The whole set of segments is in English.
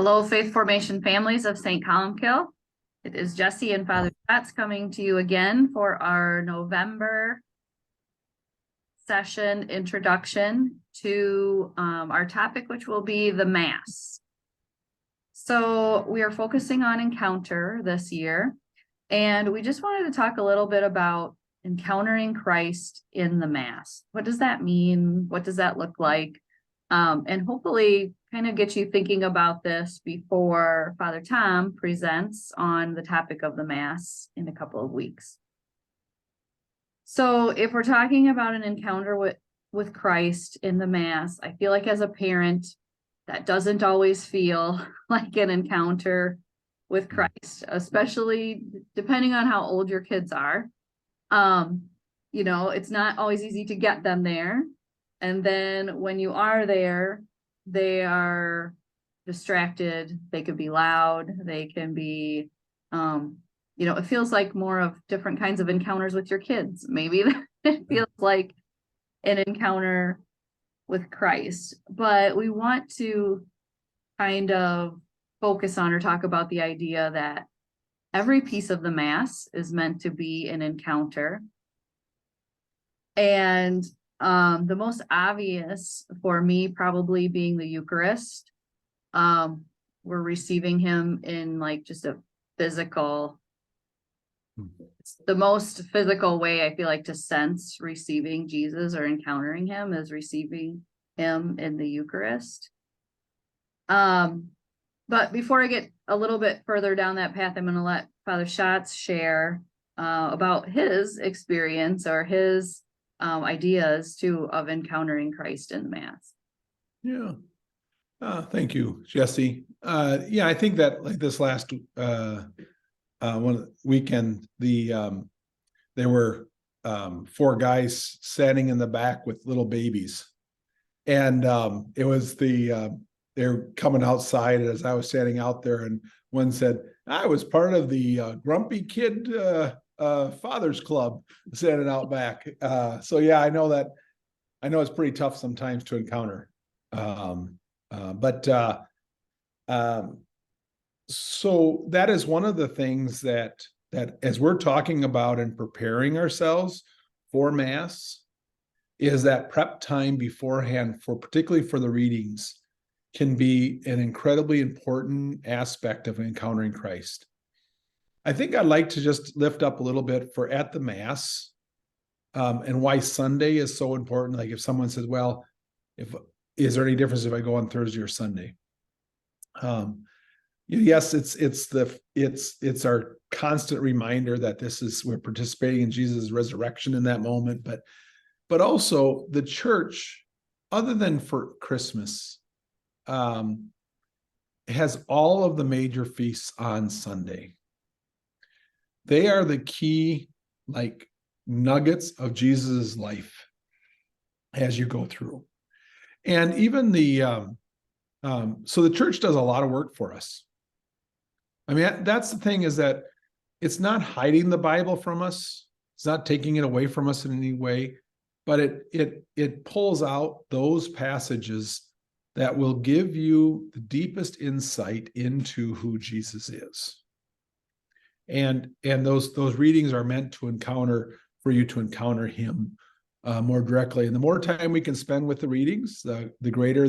Hello, Faith Formation families of St. Columkill. It is Jessi and Father Schatz coming to you again for our November session introduction to our topic, which will be the Mass. So we are focusing on encounter this year, and we just wanted to talk a little bit about encountering Christ in the Mass. What does that mean? What does that look like? And hopefully kind of get you thinking about this before Father Tom presents on the topic of the Mass in a couple of weeks. So if we're talking about an encounter with Christ in the Mass, I feel like as a parent, that doesn't always feel like an encounter with Christ, especially depending on how old your kids are. It's not always easy to get them there. And then when you are there, they are distracted. They could be loud. They can be, it feels like more of different kinds of encounters with your kids. Maybe it feels like an encounter with Christ. But we want to kind of focus on or talk about the idea that every piece of the Mass is meant to be an encounter. And the most obvious for me probably being the Eucharist. We're receiving him in like just a physical, it's the most physical way I feel like to sense receiving Jesus or encountering him is receiving him in the Eucharist. But before I get a little bit further down that path, I'm going to let Father Schatz share about his experience or his ideas too of encountering Christ in the Mass. Yeah. Thank you, Jessi. I think that like this last one weekend, there were 4 guys standing in the back with little babies, and it was they're coming outside as I was standing out there, and one said, "I was part of the Grumpy Kid Fathers Club standing out back." So yeah, I know it's pretty tough sometimes to encounter. So that is one of the things that as we're talking about and preparing ourselves for Mass, is that prep time beforehand particularly for the readings can be an incredibly important aspect of encountering Christ. I think I'd like to just lift up a little bit for at the Mass, and why Sunday is so important. Like if someone says, well, is there any difference if I go on Thursday or Sunday? Yes, it's our constant reminder that we're participating in Jesus' resurrection in that moment, but also the church, other than for Christmas, has all of the major feasts on Sunday. They are the key, like, nuggets of Jesus's life as you go through. And even so the church does a lot of work for us. I mean, that's the thing, is that it's not hiding the Bible from us. It's not taking it away from us in any way, but it pulls out those passages that will give you the deepest insight into who Jesus is. And those readings are meant for you to encounter him more directly. And the more time we can spend with the readings, the greater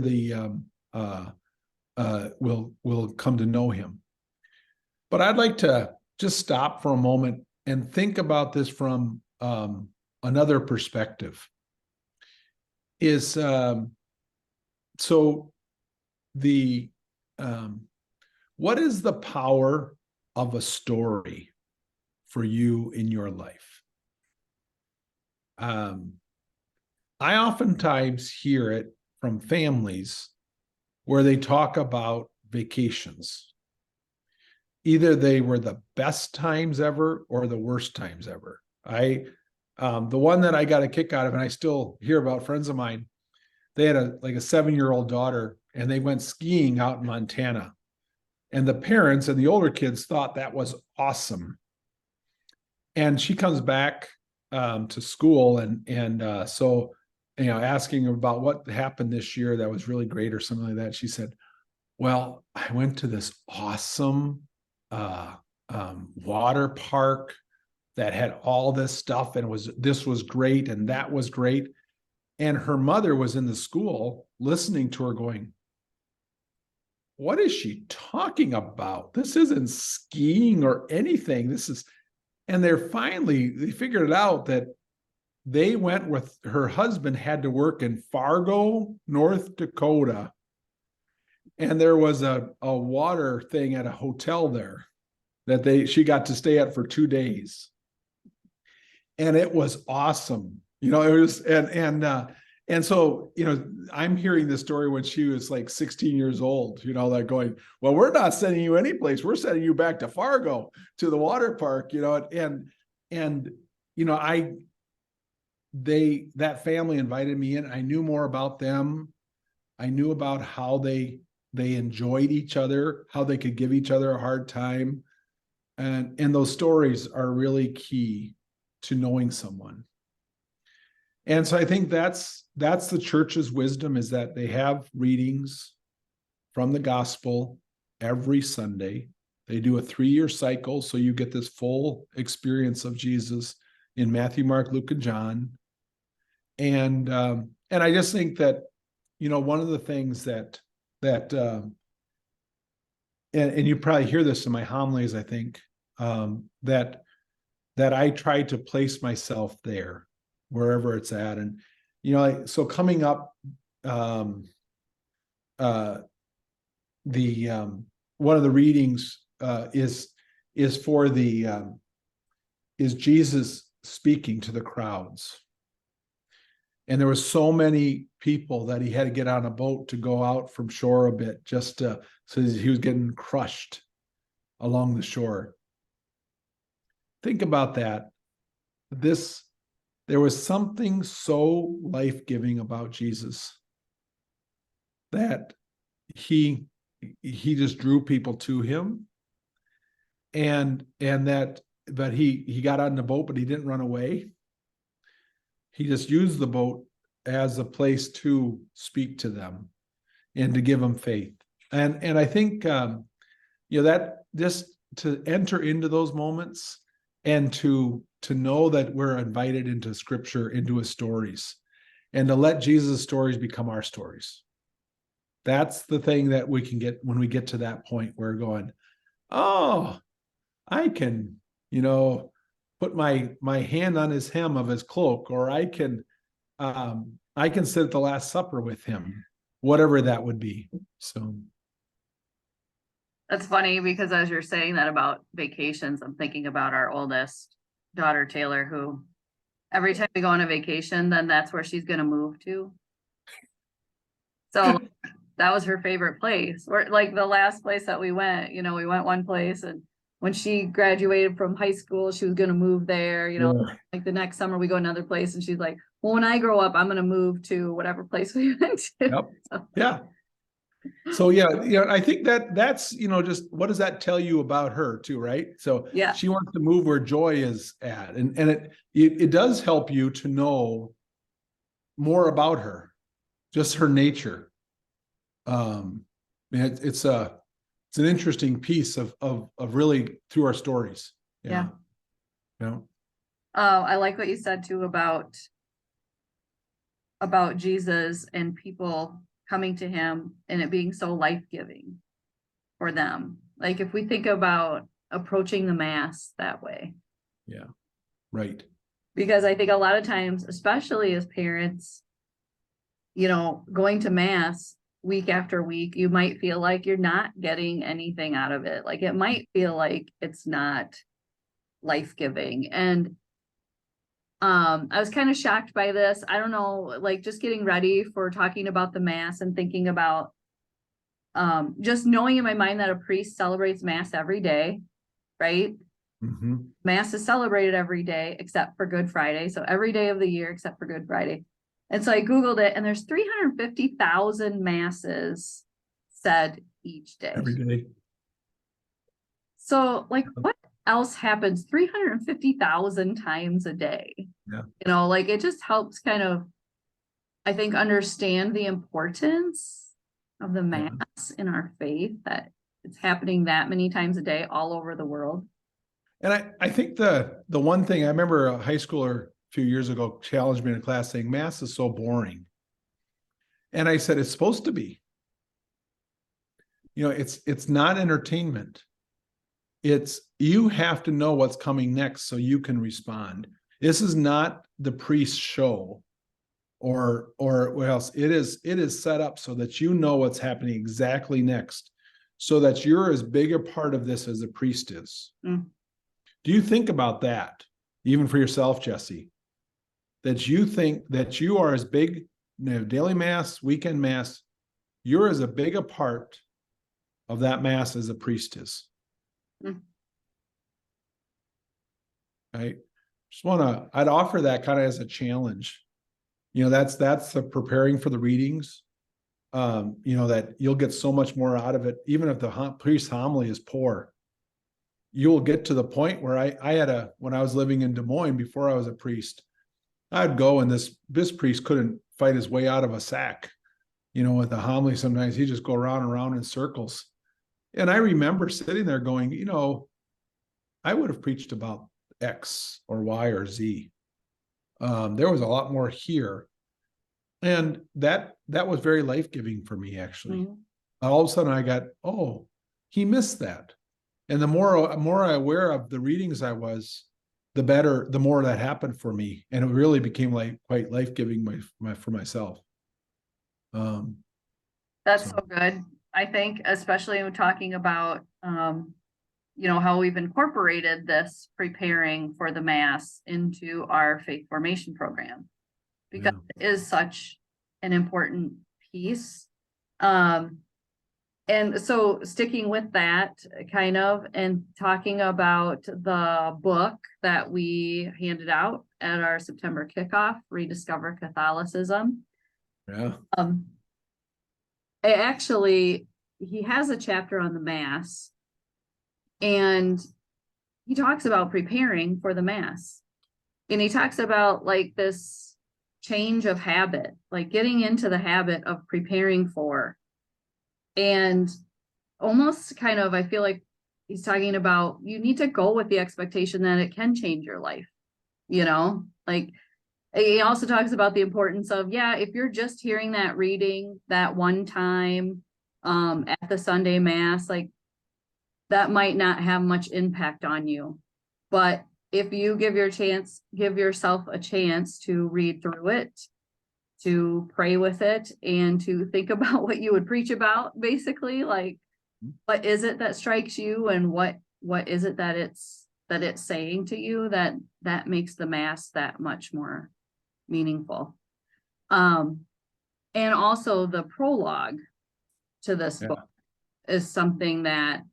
we'll come to know him. But I'd like to just stop for a moment and think about this from another perspective. What is the power of a story for you in your life? I oftentimes hear it from families where they talk about vacations. Either they were the best times ever or the worst times ever. The one that I got a kick out of, and I still hear about friends of mine, they had a 7-year-old daughter, and they went skiing out in Montana. And the parents and the older kids thought that was awesome. And she comes back to school, and so asking her about what happened this year that was really great or something like that. She said, Well, I went to this awesome uh, water park that had all this stuff, and this was great and that was great. And her mother was in the school listening to her going, what is she talking about? This isn't skiing or anything. This is, and they figured it out that they went with her husband had to work in Fargo, North Dakota. And there was a water thing at a hotel there that she got to stay at for 2 days. And it was awesome. It was, and so, I'm hearing this story when she was like 16 years old, like going, well, we're not sending you any place. We're sending you back to Fargo to the water park, and, that family invited me in. I knew more about them. I knew about how they enjoyed each other, how they could give each other a hard time. And those stories are really key to knowing someone. And so I think that's the church's wisdom, is that they have readings from the gospel every Sunday. They do a 3-year cycle, so you get this full experience of Jesus in Matthew, Mark, Luke, and John. And I just think that, one of the things that and you probably hear this in my homilies, I think, that I try to place myself there, wherever it's at. And, so coming up, one of the readings is Jesus speaking to the crowds. And there was so many people that he had to get on a boat to go out from shore a bit, so he was getting crushed along the shore. Think about that. There was something so life-giving about Jesus that he just drew people to him, but he got on the boat, but he didn't run away. He just used the boat as a place to speak to them and to give them faith. And I think, that just to enter into those moments and to know that we're invited into Scripture, into his stories, and to let Jesus' stories become our stories. That's the thing that we can get when we get to that point where we're going, oh, I can, put my hand on his hem of his cloak, or I can sit at the Last Supper with him, whatever that would be. So That's funny, because as you're saying that about vacations, I'm thinking about our oldest daughter, Taylor, who every time we go on a vacation, then that's where she's going to move to. So that was her favorite place. Or like the last place that we went, we went one place, and when she graduated from high school, she was going to move there, like the next summer we go another place, and she's like, well, when I grow up, I'm going to move to whatever place we went to. Yep. So. Yeah. So I think that's just what does that tell you about her too, right? So yeah, she wants to move where joy is at, and it does help you to know more about her, just her nature. It's an interesting piece of really through our stories. Yeah. Yeah. I like what you said too about Jesus and people coming to him and it being so life-giving for them. Like if we think about approaching the Mass that way. Yeah. Right. Because I think a lot of times, especially as parents, going to Mass week after week, you might feel like you're not getting anything out of it. Like it might feel like it's not life-giving. And I was kind of shocked by this. I don't know, like just getting ready for talking about the Mass and thinking about just knowing in my mind that a priest celebrates Mass every day, right? Mm-hmm. Mass is celebrated every day except for Good Friday. So every day of the year except for Good Friday. And so I Googled it, and there's 350,000 masses said each day. Every day. So like what else happens 350,000 times a day? Yeah. Like it just helps kind of, I think, understand the importance of the mass in our faith, that it's happening that many times a day all over the world. And I think the one thing I remember, a high schooler a few years ago challenged me in a class saying, mass is so boring. And I said, it's supposed to be. It's not entertainment. It's, you have to know what's coming next so you can respond. This is not the priest's show or what else. It is set up so that you know what's happening exactly next, so that you're as big a part of this as the priest is. Mm. Do you think about that, even for yourself, Jessi? That you think that you are as big, daily mass, weekend mass, you're as a big a part of that mass as a priest is. Mm. Right? I'd offer that kind of as a challenge. That's the preparing for the readings. That you'll get so much more out of it, even if the priest's homily is poor. You'll get to the point where when I was living in Des Moines before I was a priest, I'd go and this priest couldn't fight his way out of a sack. With the homily, sometimes he'd just go around and around in circles. And I remember sitting there going, I would have preached about X or Y or Z. There was a lot more here. And that was very life-giving for me, actually. Mm-hmm. All of a sudden I got, oh, he missed that. And the more I aware of the readings I was, the more that happened for me. And it really became quite life-giving for myself. That's so good. I think, especially when talking about, how we've incorporated this preparing for the mass into our faith formation program, because it is such an important piece. And so sticking with that kind of, and talking about the book that we handed out at our September kickoff, Rediscover Catholicism. Yeah. He has a chapter on the mass, and he talks about preparing for the mass. And he talks about this change of habit, getting into the habit of preparing for. And almost kind of, I feel like he's talking about, you need to go with the expectation that it can change your life. He also talks about the importance of, if you're just hearing that reading that one time at the Sunday mass, that might not have much impact on you. But if you give yourself a chance to read through it, to pray with it, and to think about what you would preach about, basically, what is it that strikes you, and what is it that it's saying to you, that makes the mass that much more meaningful. And also the prologue to this book is something that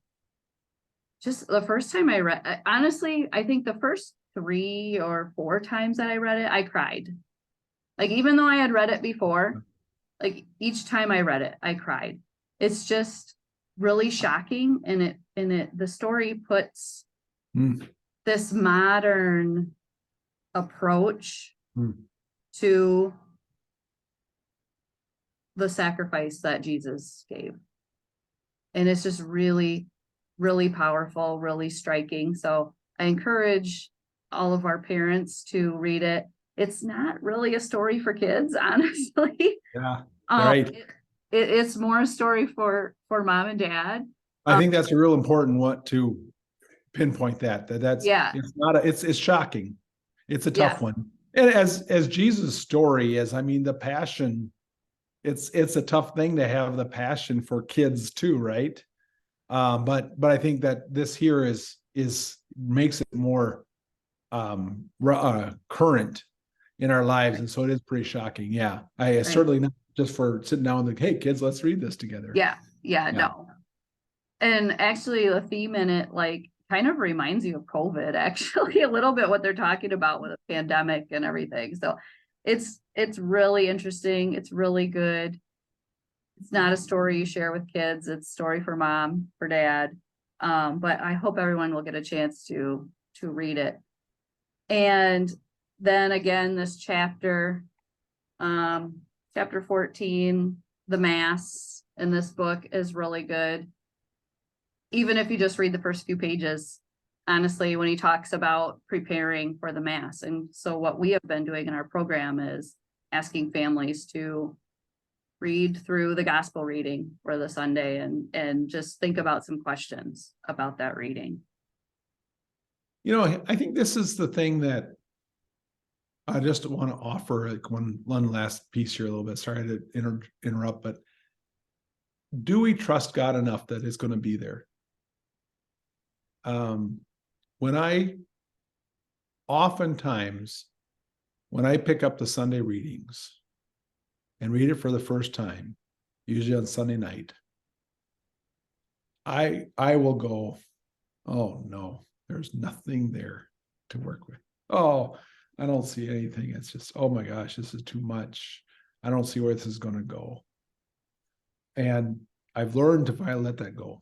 just the first time I read, honestly, I think the first 3 or 4 times that I read it, I cried. Even though I had read it before, each time I read it, I cried. It's just really shocking. And the story puts this modern approach to the sacrifice that Jesus gave. And it's just really, really powerful, really striking. So I encourage all of our parents to read it. It's not really a story for kids, honestly. Yeah, right. It's more a story for mom and dad. I think that's a real important one to pinpoint that's it's shocking. It's a tough one. And as Jesus' story is, the passion, it's a tough thing to have the passion for kids too, right? But I think that this here makes it more current in our lives, and so it is pretty shocking. Yeah, certainly not just for sitting down and hey kids, let's read this together. No. And actually the theme in it kind of reminds you of COVID, actually, a little bit, what they're talking about with the pandemic and everything. So it's really interesting. It's really good. It's not a story you share with kids. It's a story for mom, for dad. But I hope everyone will get a chance to read it. And then again, this chapter 14, the mass, in this book is really good. Even if you just read the first few pages, honestly, when he talks about preparing for the Mass. And so what we have been doing in our program is asking families to read through the gospel reading for the Sunday and just think about some questions about that reading. You know, I think this is the thing that I just want to offer, like one last piece here a little bit. Sorry to interrupt, but do we trust God enough that it's going to be there? Oftentimes, when I pick up the Sunday readings and read it for the first time, usually on Sunday night, I will go, oh no, there's nothing there to work with. Oh, I don't see anything. It's just, oh my gosh, this is too much. I don't see where this is going to go. And I've learned to finally let that go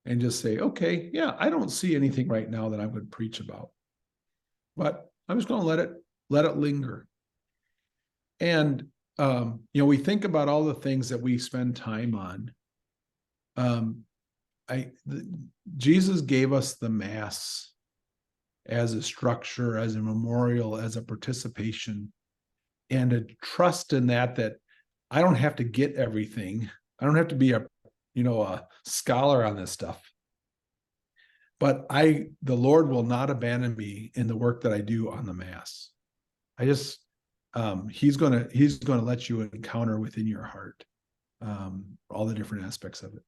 and just say, okay, yeah, I don't see anything right now that I would preach about, but I'm just going to let it linger. And we think about all the things that we spend time on. Jesus gave us the Mass as a structure, as a memorial, as a participation, and a trust in that I don't have to get everything. I don't have to be a scholar on this stuff. But the Lord will not abandon me in the work that I do on the Mass. He's gonna let you encounter within your heart all the different aspects of it.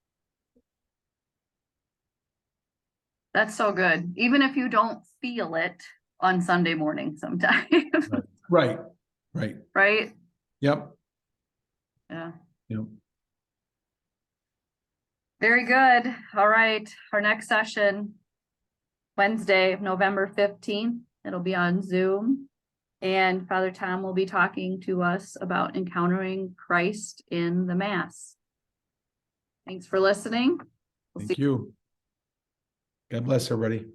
That's so good. Even if you don't feel it on Sunday morning sometimes. Right. Right? Yep. Yeah. Yep. Very good. All right. Our next session, Wednesday, November 15th. It'll be on Zoom. And Father Tom will be talking to us about encountering Christ in the Mass. Thanks for listening. Thank you. God bless everybody.